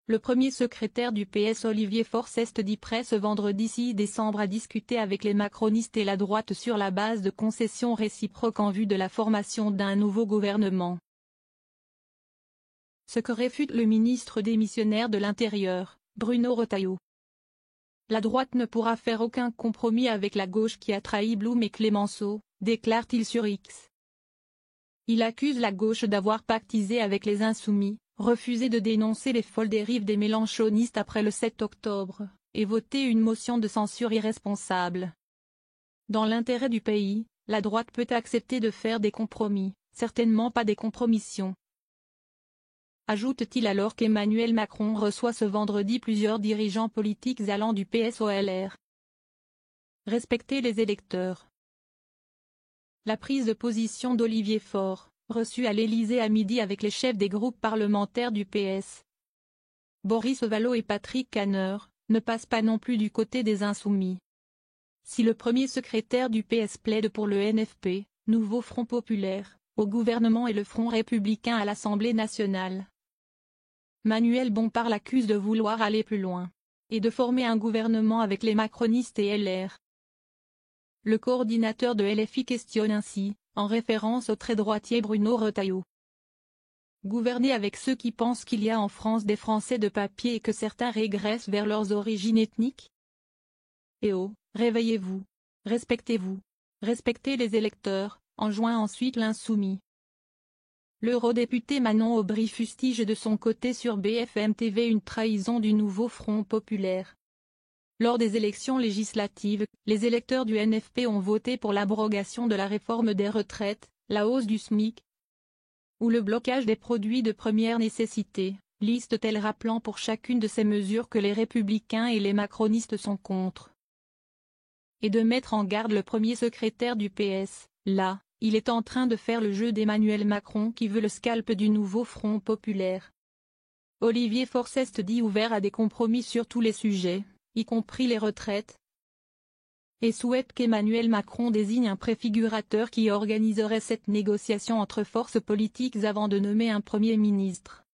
Le premier secrétaire du PS Olivier Faure dit prêt ce vendredi 6 décembre à discuter avec les macronistes et la droite sur la base de concessions réciproques en vue de la formation d'un nouveau gouvernement. Ce que réfute le ministre démissionnaire de l'Intérieur, Bruno Retailleau. La droite ne pourra faire aucun compromis avec la gauche qui a trahi Blum et Clémenceau, déclare-t-il sur X. Il accuse la gauche d'avoir pactisé avec les insoumis, refusé de dénoncer les folles dérives des mélenchonistes après le 7 octobre, et voté une motion de censure irresponsable. Dans l'intérêt du pays, la droite peut accepter de faire des compromis, certainement pas des compromissions. Ajoute-t-il alors qu'Emmanuel Macron reçoit ce vendredi plusieurs dirigeants politiques allant du PS au LR. Respecter les électeurs. La prise de position d'Olivier Faure, reçu à l'Élysée à midi avec les chefs des groupes parlementaires du PS, Boris Vallaud et Patrick Kanner, ne passe pas non plus du côté des insoumis. Si le premier secrétaire du PS plaide pour le NFP, Nouveau Front Populaire, au gouvernement et le Front Républicain à l'Assemblée nationale, Manuel Bompard l'accuse de vouloir aller plus loin, et de former un gouvernement avec les macronistes et LR. Le coordinateur de LFI questionne ainsi, en référence au très droitier Bruno Retailleau. Gouverner avec ceux qui pensent qu'il y a en France des Français de papier et que certains régressent vers leurs origines ethniques? Eh oh, réveillez-vous, respectez-vous, respectez les électeurs, enjoint ensuite l'insoumis. L'eurodéputé Manon Aubry fustige de son côté sur BFM TV une trahison du Nouveau Front Populaire. Lors des élections législatives, les électeurs du NFP ont voté pour l'abrogation de la réforme des retraites, la hausse du SMIC ou le blocage des produits de première nécessité, liste-t-elle rappelant pour chacune de ces mesures que les républicains et les macronistes sont contre. Et de mettre en garde le premier secrétaire du PS, là, il est en train de faire le jeu d'Emmanuel Macron qui veut le scalp du Nouveau Front Populaire. Olivier Faure dit ouvert à des compromis sur tous les sujets, y compris les retraites, et souhaite qu'Emmanuel Macron désigne un préfigurateur qui organiserait cette négociation entre forces politiques avant de nommer un Premier ministre.